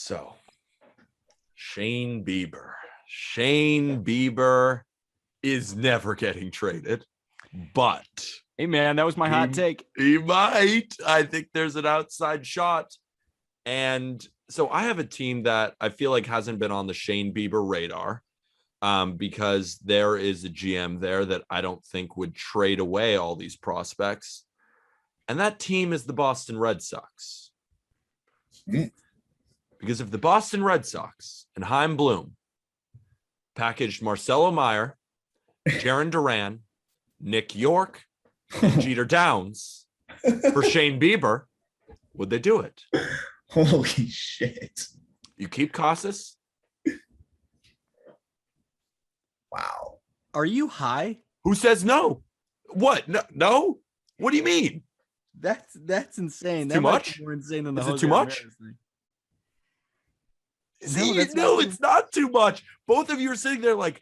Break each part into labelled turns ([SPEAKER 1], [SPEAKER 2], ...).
[SPEAKER 1] So, Shane Bieber. Shane Bieber is never getting traded, but
[SPEAKER 2] hey man, that was my hot take.
[SPEAKER 1] He might. I think there's an outside shot. And so I have a team that I feel like hasn't been on the Shane Bieber radar because there is a GM there that I don't think would trade away all these prospects. And that team is the Boston Red Sox. Because if the Boston Red Sox and Chaim Bloom packaged Marcelo Meyer, Jaron Duran, Nick York, and Jeter Downs for Shane Bieber, would they do it?
[SPEAKER 3] Holy shit.
[SPEAKER 1] You keep Casas?
[SPEAKER 3] Wow.
[SPEAKER 2] Are you high?
[SPEAKER 1] Who says no? What? No? What do you mean?
[SPEAKER 2] That's insane.
[SPEAKER 1] Too much?
[SPEAKER 2] More insane than the
[SPEAKER 1] Is it too much?
[SPEAKER 2] Thing.
[SPEAKER 1] No, it's not too much. Both of you are sitting there like,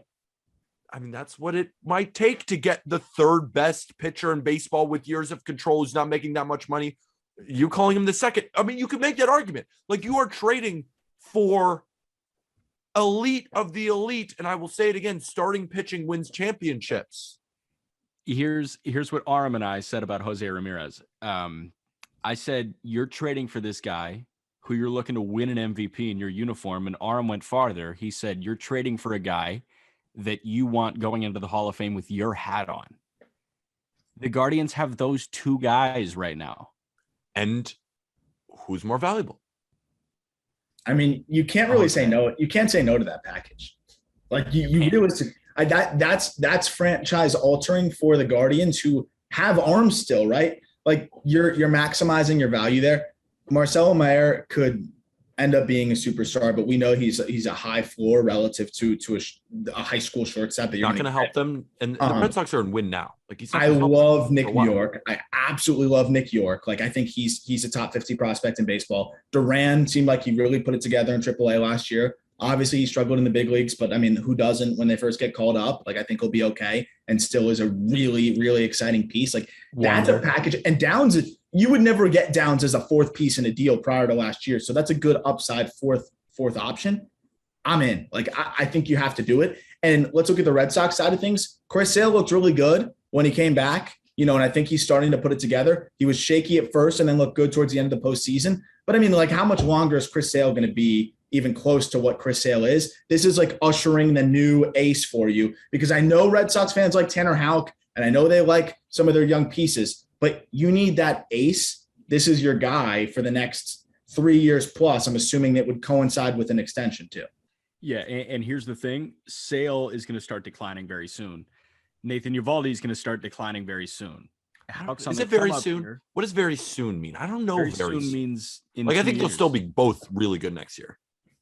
[SPEAKER 1] I mean, that's what it might take to get the third best pitcher in baseball with years of control who's not making that much money. You calling him the second. I mean, you could make that argument. Like, you are trading for elite of the elite. And I will say it again, starting pitching wins championships.
[SPEAKER 2] Here's what Aram and I said about Jose Ramirez. I said, you're trading for this guy who you're looking to win an MVP in your uniform. And Aram went farther. He said, you're trading for a guy that you want going into the Hall of Fame with your hat on. The Guardians have those two guys right now.
[SPEAKER 1] And who's more valuable?
[SPEAKER 3] I mean, you can't really say no. You can't say no to that package. Like you realistically, that's franchise altering for the Guardians who have arms still, right? Like you're maximizing your value there. Marcelo Meyer could end up being a superstar, but we know he's a high floor relative to a high school shortstop that you're
[SPEAKER 1] not going to help them. And the Red Sox are in win now. Like
[SPEAKER 3] I love Nick York. I absolutely love Nick York. Like I think he's a top 50 prospect in baseball. Duran seemed like he really put it together in AAA last year. Obviously, he struggled in the big leagues, but I mean, who doesn't when they first get called up? Like I think he'll be okay, and still is a really, really exciting piece. Like that's a package. And Downs, you would never get Downs as a fourth piece in a deal prior to last year, so that's a good upside fourth option. I'm in. Like I think you have to do it. And let's look at the Red Sox side of things. Chris Sale looked really good when he came back, and I think he's starting to put it together. He was shaky at first and then looked good towards the end of the postseason. But I mean, like, how much longer is Chris Sale going to be even close to what Chris Sale is? This is like ushering the new ace for you, because I know Red Sox fans like Tanner Houck, and I know they like some of their young pieces, but you need that ace. This is your guy for the next 3 years plus. I'm assuming that would coincide with an extension too.
[SPEAKER 2] Yeah, and here's the thing. Sale is going to start declining very soon. Nathan Eovaldi is going to start declining very soon.
[SPEAKER 1] Is it very soon? Here. What does very soon mean? I don't know.
[SPEAKER 2] Very soon means in
[SPEAKER 1] like I think
[SPEAKER 2] years.
[SPEAKER 1] They'll still be both really good next year.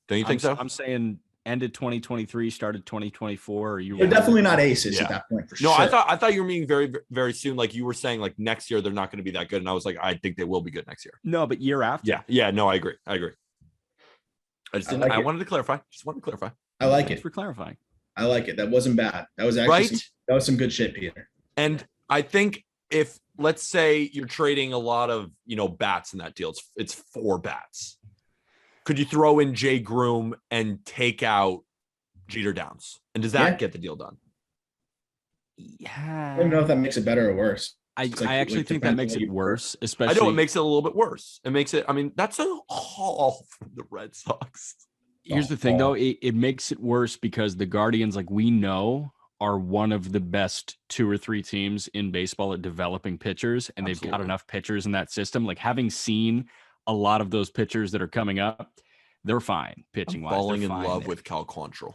[SPEAKER 1] Don't you think so?
[SPEAKER 2] I'm saying ended 2023, started 2024. Or
[SPEAKER 3] They're definitely not aces at that point. For
[SPEAKER 1] no,
[SPEAKER 3] sure.
[SPEAKER 1] I thought you were meaning very, very soon. Like you were saying, like next year they're not going to be that good, and I was like, I think they will be good next year.
[SPEAKER 2] No, but year after.
[SPEAKER 1] Yeah. No, I agree. I just didn't. I wanted to clarify.
[SPEAKER 3] I like
[SPEAKER 2] Thanks
[SPEAKER 3] it
[SPEAKER 2] for clarifying.
[SPEAKER 3] I like it. That wasn't bad. That was actually that was some good shit, Peter.
[SPEAKER 1] And I think if let's say you're trading a lot of bats in that deal, it's 4 bats. Could you throw in Jay Groom and take out Jeter Downs? And does that get the deal done?
[SPEAKER 2] Yeah.
[SPEAKER 3] I don't know if that makes it better or worse.
[SPEAKER 2] I actually think that makes it worse, especially.
[SPEAKER 1] I know it makes it a little bit worse. It makes it, I mean, that's a haul from the Red Sox.
[SPEAKER 2] Here's the thing, though. It makes it worse because the Guardians, like we know, are one of the best 2 or 3 teams in baseball at developing pitchers, and they've got enough pitchers in that system. Like having seen a lot of those pitchers that are coming up, they're fine pitching wise.
[SPEAKER 1] Falling in love with Cal Quantrill.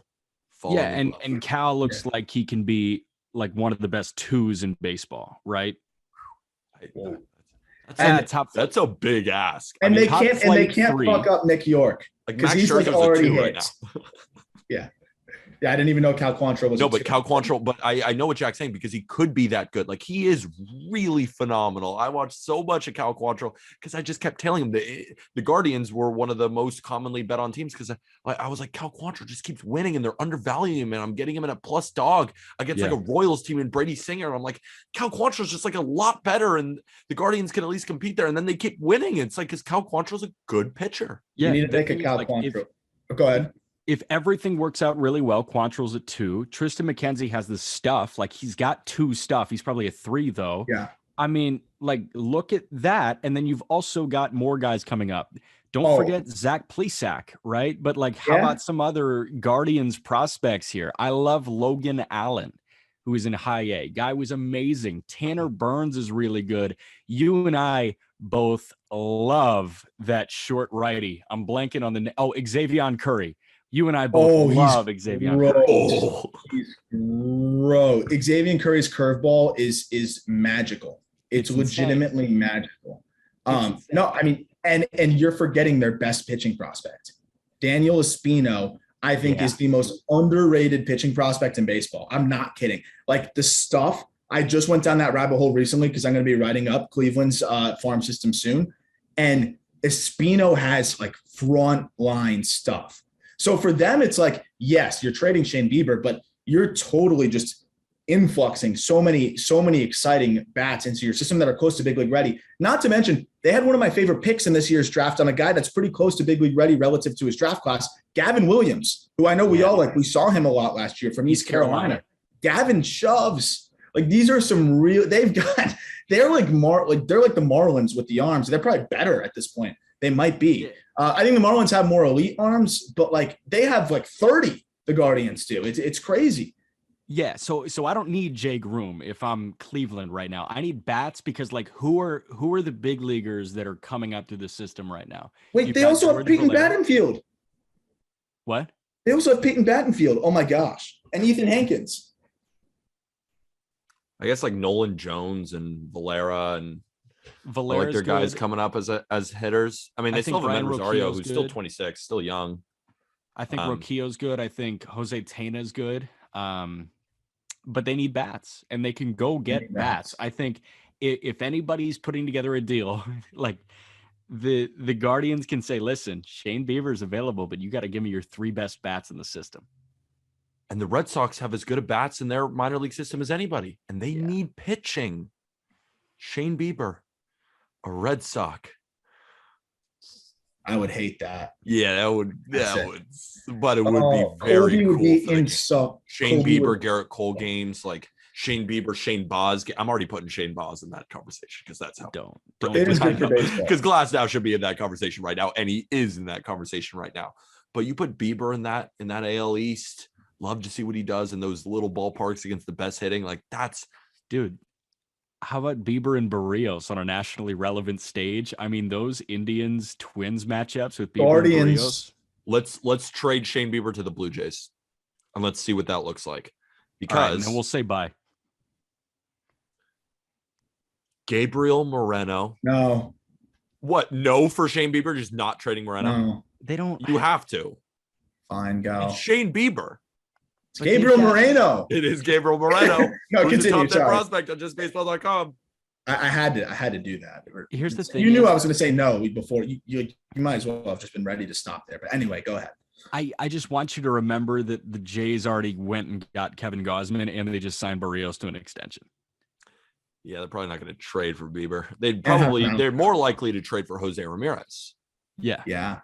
[SPEAKER 2] And Cal looks like he can be like one of the best 2s in baseball, right?
[SPEAKER 1] That's a big ask.
[SPEAKER 3] And they can't fuck up Nick York
[SPEAKER 1] because
[SPEAKER 3] he's like
[SPEAKER 1] Scherzer's
[SPEAKER 3] already
[SPEAKER 1] a 2
[SPEAKER 3] hit.
[SPEAKER 1] right now.
[SPEAKER 3] Yeah. Yeah, I didn't even know Cal Quantrill was.
[SPEAKER 1] No, but Cal Quantrill, but I know what Jack's saying because he could be that good. Like he is really phenomenal. I watched so much of Cal Quantrill because I just kept telling him the Guardians were one of the most commonly bet on teams because I was like, Cal Quantrill just keeps winning and they're undervaluing him and I'm getting him in a plus dog against like a Royals team and Brady Singer. And I'm like, Cal Quantrill is just like a lot better and the Guardians can at least compete there. And then they keep winning. It's like, because Cal Quantrill's a good pitcher.
[SPEAKER 3] Yeah, you need to take a Cal Quantrill. Go ahead.
[SPEAKER 2] If everything works out really well, Quantrill's at 2. Tristan McKenzie has the stuff. Like he's got 2 stuff. He's probably a 3 though.
[SPEAKER 3] Yeah.
[SPEAKER 2] I mean, like look at that. And then you've also got more guys coming up. Don't forget Zach Plesac, right? But like, how about some other Guardians prospects here? I love Logan Allen, who is in high A. Guy was amazing. Tanner Burns is really good. You and I both love that short righty. I'm blanking on the Xavier Curry. You and I both love Xavier Curry.
[SPEAKER 3] He's Xavier Curry's curveball is magical. It's legitimately magical. No, I mean, and you're forgetting their best pitching prospect. Daniel Espino, I think, is the most underrated pitching prospect in baseball. I'm not kidding. Like the stuff, I just went down that rabbit hole recently because I'm going to be writing up Cleveland's farm system soon. And Espino has like front line stuff. So for them, it's like, yes, you're trading Shane Bieber, but you're totally just influxing so many exciting bats into your system that are close to big league ready. Not to mention, they had one of my favorite picks in this year's draft on a guy that's pretty close to big league ready relative to his draft class, Gavin Williams, who I know we all like. We saw him a lot last year from East Carolina. Gavin shoves. Like these are some real. They're like they're like the Marlins with the arms. They're probably better at this point. They might be. I think the Marlins have more elite arms, but like they have like 30. The Guardians do. It's crazy.
[SPEAKER 2] Yeah, so I don't need Jay Groom if I'm Cleveland right now. I need bats because like who are the big leaguers that are coming up through the system right now?
[SPEAKER 3] Wait, they also have Peyton Battenfield.
[SPEAKER 2] What?
[SPEAKER 3] They also have Peyton Battenfield. Oh my gosh, and Ethan Hankins.
[SPEAKER 1] I guess like Nolan Jones and Valera and like their guys coming up as hitters. I mean, they still have Ryan Rosario, who's still 26, still young.
[SPEAKER 2] I think Roquillo's good. I think Jose Tena's good. But they need bats, and they can go get bats. I think if anybody's putting together a deal, like the Guardians can say, listen, Shane Bieber's available, but you got to give me your 3 best bats in the system.
[SPEAKER 1] And the Red Sox have as good a bats in their minor league system as anybody, and they need pitching. Shane Bieber, a Red Sox.
[SPEAKER 3] I would hate that.
[SPEAKER 1] Yeah, that would, but it would be very cool. Shane Bieber, Garrett Cole games, like Shane Bieber, Shane Boz. I'm already putting Shane Boz in that conversation because that's how.
[SPEAKER 2] Don't.
[SPEAKER 1] Because Glasnow should be in that conversation right now, and he is in that conversation right now. But you put Bieber in that AL East. Love to see what he does in those little ballparks against the best hitting. Like that's,
[SPEAKER 2] dude. How about Bieber and Barrios on a nationally relevant stage? I mean, those Indians Twins matchups with Bieber
[SPEAKER 3] Guardians.
[SPEAKER 1] And Barrios. Let's trade Shane Bieber to the Blue Jays, and let's see what that looks like. Because
[SPEAKER 2] and we'll say bye.
[SPEAKER 1] Gabriel Moreno.
[SPEAKER 3] No.
[SPEAKER 1] What? No for Shane Bieber? Just not trading Moreno?
[SPEAKER 3] No.
[SPEAKER 2] They don't.
[SPEAKER 1] You have to.
[SPEAKER 3] Fine, go.
[SPEAKER 1] It's Shane Bieber.
[SPEAKER 3] It's Gabriel Moreno.
[SPEAKER 1] It is Gabriel Moreno.
[SPEAKER 3] No, continue.
[SPEAKER 1] Top 10 prospect on justbaseball.com.
[SPEAKER 3] I had to do that.
[SPEAKER 2] Here's the thing.
[SPEAKER 3] You knew I was going to say no before. You might as well have just been ready to stop there. But anyway, go ahead.
[SPEAKER 2] I just want you to remember that the Jays already went and got Kevin Gausman, and they just signed Barrios to an extension.
[SPEAKER 1] Yeah, they're probably not going to trade for Bieber. They're more likely to trade for Jose Ramirez.
[SPEAKER 2] Yeah.